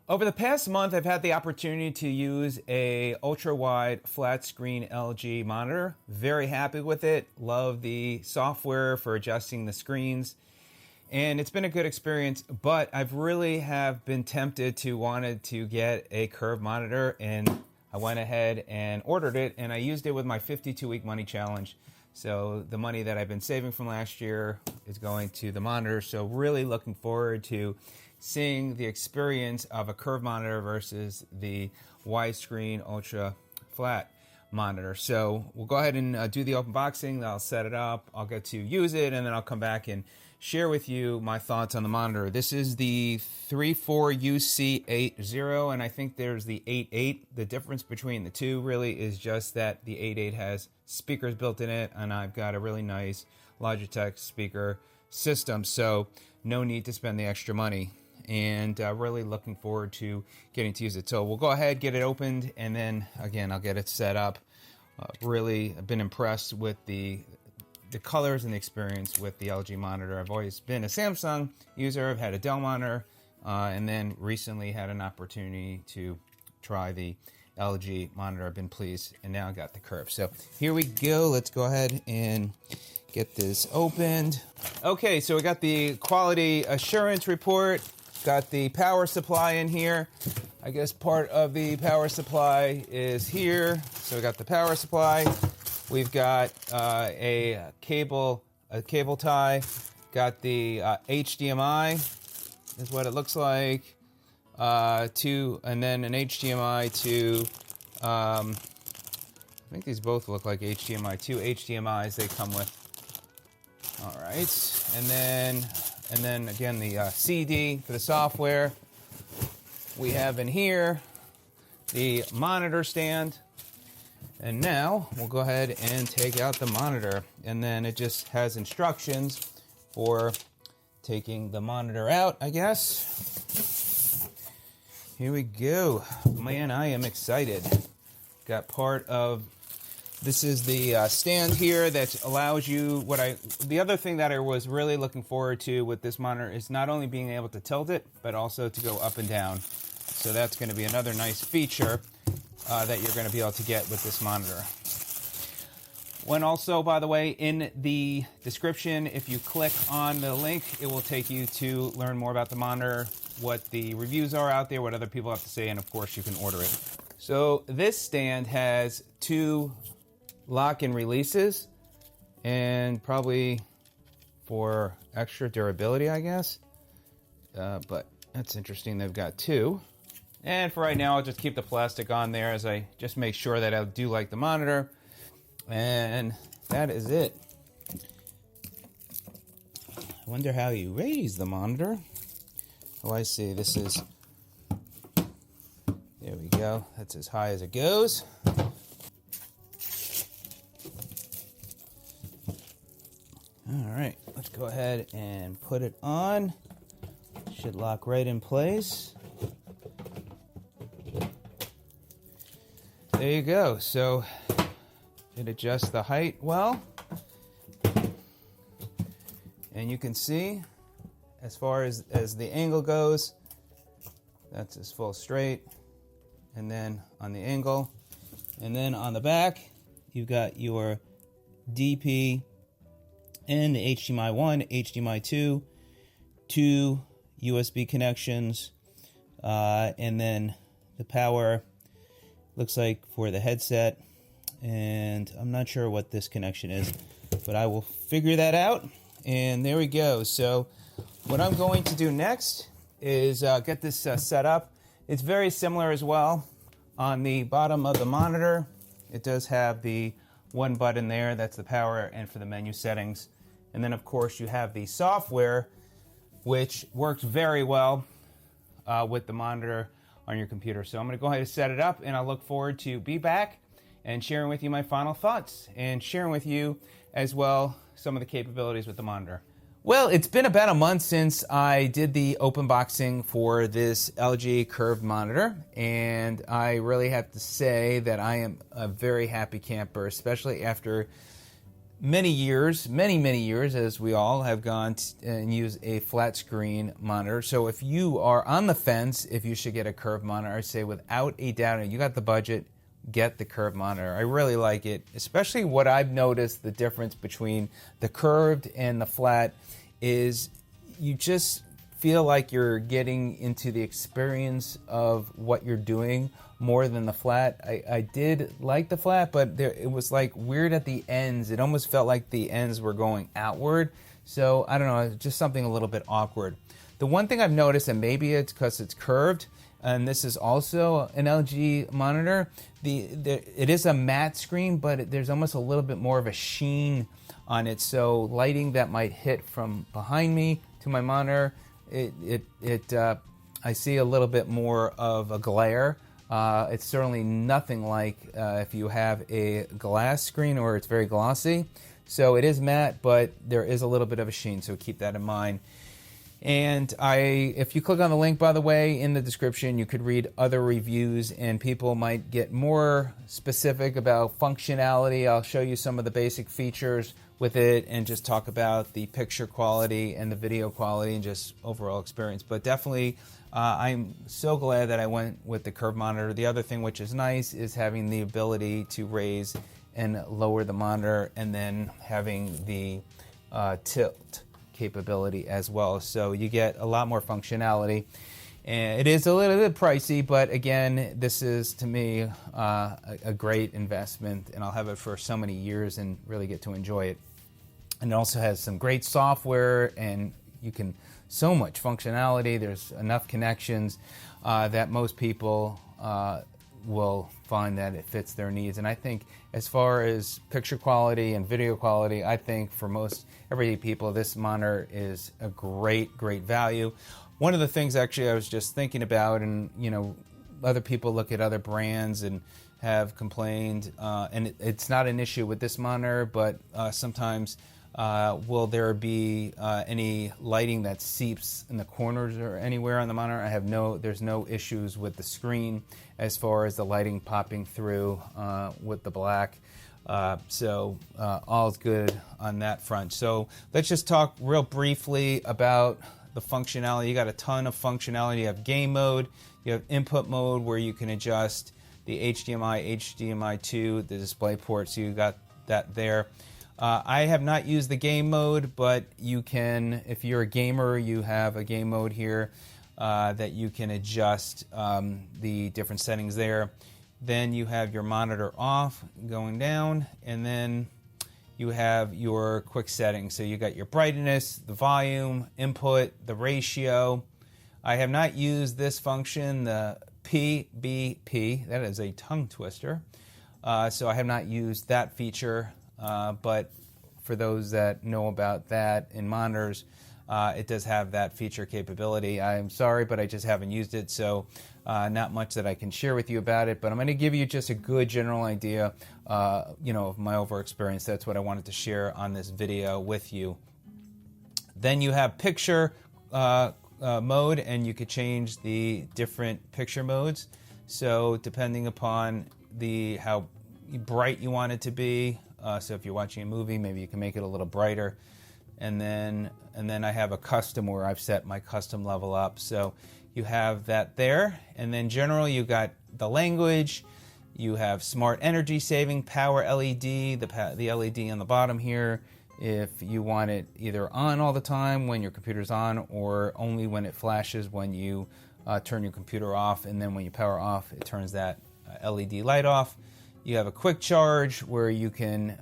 Over the past month, I've had the opportunity to use a ultra-wide flat screen LG monitor. Very happy with it. Love the software for adjusting the screens. And it's been a good experience, but I've really have been tempted to wanted to get a curved monitor, and I went ahead and ordered it, and I used it with my 52-week money challenge. So the money that I've been saving from last year is going to the monitor. So really looking forward to seeing the experience of a curved monitor versus the widescreen ultra flat monitor. So we'll go ahead and do the unboxing. I'll set it up. I'll get to use it, and then I'll come back and share with you my thoughts on the monitor. This is the 34UC80, and I think there's the 88. The difference between the two really is just that the 88 has speakers built in it, and I've got a really nice Logitech speaker system, so no need to spend the extra money. And really looking forward to getting to use it. So we'll go ahead, get it opened, and then again I'll get it set up. Really I've been impressed with the colors and the experience with the LG monitor. I've always been a Samsung user. I've had a Dell monitor, and then recently had an opportunity to try the LG monitor. I've been pleased, and now I got the curve. So here we go. Let's go ahead and get this opened. Okay, so we got the quality assurance report. Got the power supply in here. I guess part of the power supply is here. So we got the power supply. We've got a cable tie. Got the HDMI is what it looks like. And then an HDMI to, I think these both look like HDMI. Two HDMIs they come with. All right, and then again the CD for the software. We have in here the monitor stand, and now we'll go ahead and take out the monitor, and then it just has instructions for taking the monitor out, I guess. Here we go. Man, I am excited. Got part of, this is the stand here that allows you, the other thing that I was really looking forward to with this monitor is not only being able to tilt it, but also to go up and down. So that's going to be another nice feature that you're going to be able to get with this monitor. When also, by the way, in the description, if you click on the link, it will take you to learn more about the monitor, what the reviews are out there, what other people have to say, and of course you can order it. So this stand has two lock-in releases, and probably for extra durability, I guess. But that's interesting, they've got two. And for right now, I'll just keep the plastic on there as I just make sure that I do like the monitor. And that is it. I wonder how you raise the monitor. Oh, I see. This is, there we go. That's as high as it goes. All right, let's go ahead and put it on. Should lock right in place. There you go. So it adjusts the height well. And you can see, as far as the angle goes, that's as full straight. And then on the angle. And then on the back, you've got your DP and the HDMI 1, HDMI 2, two USB connections, and then the power looks like for the headset, and I'm not sure what this connection is, but I will figure that out. And there we go. So what I'm going to do next is get this set up. It's very similar as well. On the bottom of the monitor, it does have the one button there, that's the power and for the menu settings. And then of course you have the software, which works very well with the monitor on your computer. So I'm going to go ahead and set it up, and I look forward to be back and sharing with you my final thoughts and sharing with you as well some of the capabilities with the monitor. Well, it's been about a month since I did the open boxing for this LG curved monitor, and I really have to say that I am a very happy camper, especially after many years, many years, as we all have gone and used a flat screen monitor. So if you are on the fence, if you should get a curved monitor, I say without a doubt, you got the budget, get the curved monitor. I really like it, especially what I've noticed the difference between the curved and the flat is you just feel like you're getting into the experience of what you're doing more than the flat. I did like the flat, but it was like weird at the ends. It almost felt like the ends were going outward. So I don't know, just something a little bit awkward. The one thing I've noticed, and maybe it's because it's curved, and this is also an LG monitor, it is a matte screen, but there's almost a little bit more of a sheen on it. So lighting that might hit from behind me to my monitor, I see a little bit more of a glare. It's certainly nothing like if you have a glass screen or it's very glossy. So it is matte, but there is a little bit of a sheen, so keep that in mind. And if you click on the link, by the way, in the description, you could read other reviews and people might get more specific about functionality. I'll show you some of the basic features with it and just talk about the picture quality and the video quality and just overall experience. But definitely, I'm so glad that I went with the curved monitor. The other thing which is nice is having the ability to raise and lower the monitor and then having the tilt capability as well. So you get a lot more functionality. And it is a little bit pricey, but again, this is to me a great investment, and I'll have it for so many years and really get to enjoy it. And it also has some great software, and you can so much functionality. There's enough connections that most people will find that it fits their needs. And I think as far as picture quality and video quality, I think for most everyday people, this monitor is a great value. One of the things actually I was just thinking about, and you know, other people look at other brands and have complained, and it's not an issue with this monitor, but sometimes will there be any lighting that seeps in the corners or anywhere on the monitor? There's no issues with the screen as far as the lighting popping through with the black. So all's good on that front. So let's just talk real briefly about the functionality. You got a ton of functionality. You have game mode, you have input mode where you can adjust the HDMI, HDMI 2, the display port, so you got that there. I have not used the game mode, but you can, if you're a gamer, you have a game mode here that you can adjust the different settings there. Then you have your monitor off going down, and then you have your quick settings. So you got your brightness, the volume, input, the ratio. I have not used this function, the PBP. That is a tongue twister. So I have not used that feature, but for those that know about that in monitors, it does have that feature capability. I'm sorry, but I just haven't used it, so not much that I can share with you about it, but I'm going to give you just a good general idea of my overall experience. That's what I wanted to share on this video with you. Then you have picture mode, and you could change the different picture modes. So depending upon how bright you want it to be, so if you're watching a movie, maybe you can make it a little brighter. And then I have a custom where I've set my custom level up. So you have that there. And then generally you got the language, you have smart energy saving, power LED, the LED on the bottom here, if you want it either on all the time when your computer's on, or only when it flashes when you turn your computer off, and then when you power off, it turns that LED light off. You have a quick charge where you can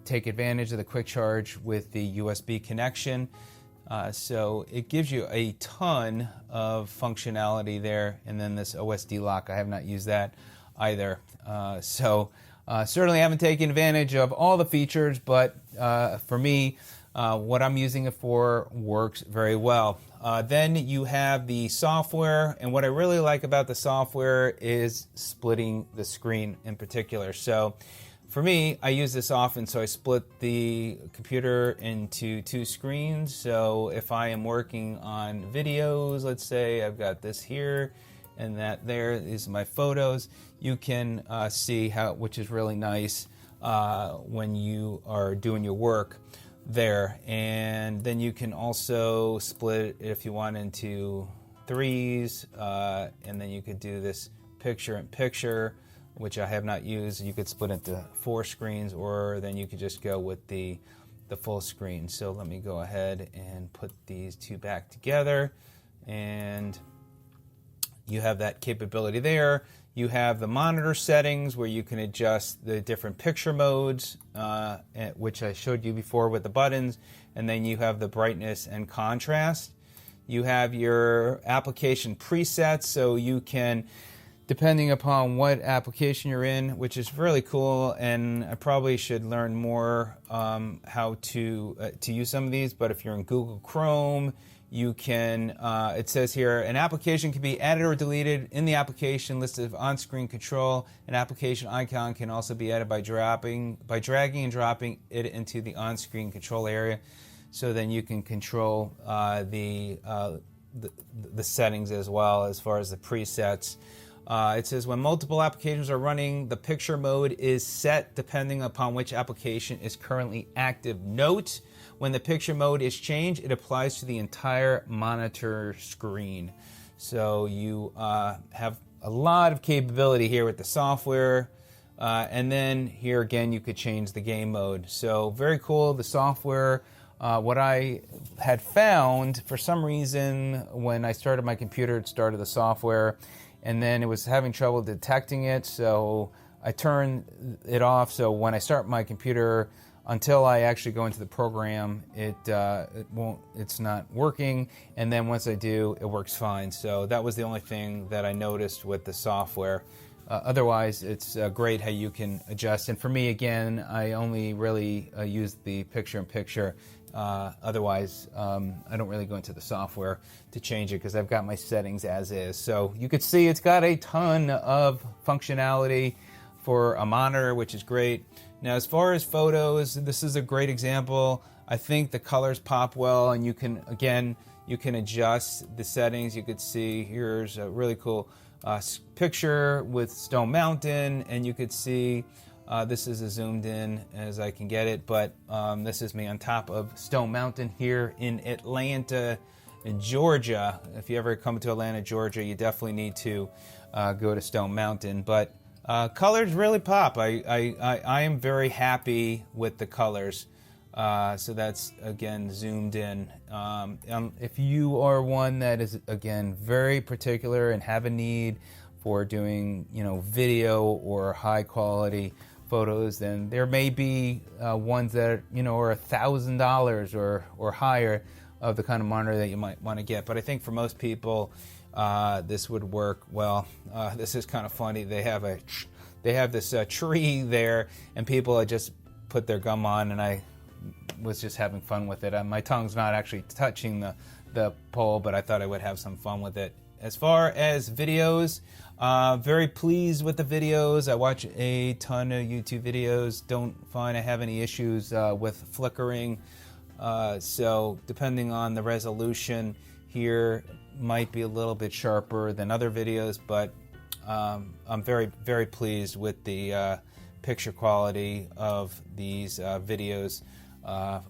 take advantage of the quick charge with the USB connection. So it gives you a ton of functionality there. And then this OSD lock, I have not used that either. Certainly haven't taken advantage of all the features, but for me, what I'm using it for works very well. Then you have the software, and what I really like about the software is splitting the screen in particular. So for me, I use this often, so I split the computer into two screens. So if I am working on videos, let's say I've got this here and that there, these are my photos, you can see how, which is really nice. when you are doing your work there. And then you can also split it if you want into threes, and then you could do this picture-in-picture, which I have not used. You could split into 4 screens, or then you could just go with the full screen. So let me go ahead and put these two back together, and you have that capability there. You have the monitor settings where you can adjust the different picture modes, which I showed you before with the buttons, and then you have the brightness and contrast. You have your application presets, so you can, depending upon what application you're in, which is really cool, and I probably should learn more how to use some of these, but if you're in Google Chrome, you can, it says here, an application can be added or deleted in the application list of on-screen control. An application icon can also be added by dragging and dropping it into the on-screen control area. So then you can control the settings as well as far as the presets. It says when multiple applications are running, the picture mode is set depending upon which application is currently active. Note, when the picture mode is changed, it applies to the entire monitor screen. So you have a lot of capability here with the software. And then here again, you could change the game mode. So very cool, the software. What I had found, for some reason, when I started my computer, it started the software, and then it was having trouble detecting it, so I turned it off. So when I start my computer, until I actually go into the program, it's not working, and then once I do, it works fine. So that was the only thing that I noticed with the software. Otherwise, it's great how you can adjust. And for me, again, I only really use the picture-in-picture. Otherwise, I don't really go into the software to change it because I've got my settings as is. So you could see it's got a ton of functionality for a monitor, which is great. Now, as far as photos, this is a great example. I think the colors pop well, and you can adjust the settings. You could see here's a really cool picture with Stone Mountain, and you could see this is as zoomed in as I can get it, but this is me on top of Stone Mountain here in Atlanta, Georgia. If you ever come to Atlanta, Georgia, you definitely need to go to Stone Mountain. But colors really pop. I am very happy with the colors. So that's, again, zoomed in. If you are one that is, again, very particular and have a need for doing, video or high quality photos, then there may be ones that, are $1,000 or higher of the kind of monitor that you might want to get. But I think for most people, this would work well. This is kind of funny. They have this tree there, and people had just put their gum on, and I was just having fun with it. My tongue's not actually touching the pole, but I thought I would have some fun with it. As far as videos, very pleased with the videos. I watch a ton of YouTube videos. Don't find I have any issues with flickering. So depending on the resolution here, might be a little bit sharper than other videos, but I'm very, very pleased with the picture quality of these videos.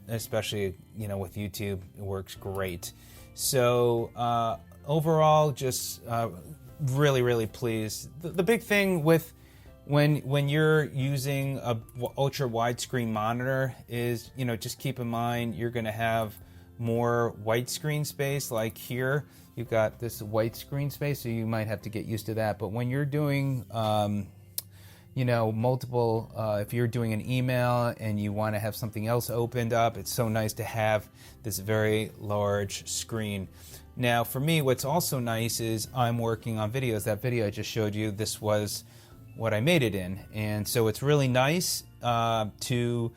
Especially, with YouTube, it works great. So overall, just really, really pleased. The big thing with when you're using a ultra widescreen monitor is, just keep in mind you're going to have more white screen space. Like here, you've got this white screen space, so you might have to get used to that. But when you're doing multiple, if you're doing an email and you want to have something else opened up, it's so nice to have this very large screen. Now, for me, what's also nice is I'm working on videos. That video I just showed you, this was what I made it in. And so it's really nice to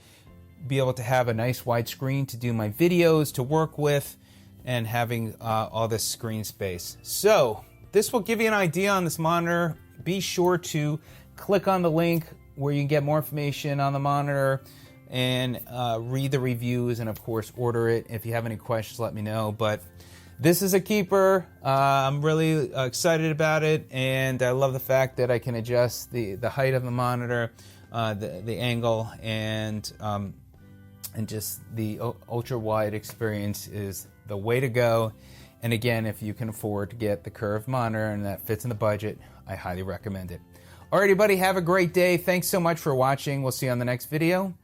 be able to have a nice wide screen to do my videos, to work with, and having all this screen space. So this will give you an idea on this monitor. Be sure to click on the link where you can get more information on the monitor and read the reviews, and of course order it. If you have any questions, let me know. But this is a keeper. I'm really excited about it, and I love the fact that I can adjust the height of the monitor. the angle, and just the ultra wide experience is the way to go. And again, if you can afford to get the curved monitor and that fits in the budget, I highly recommend it. Alrighty, buddy, have a great day. Thanks so much for watching. We'll see you on the next video.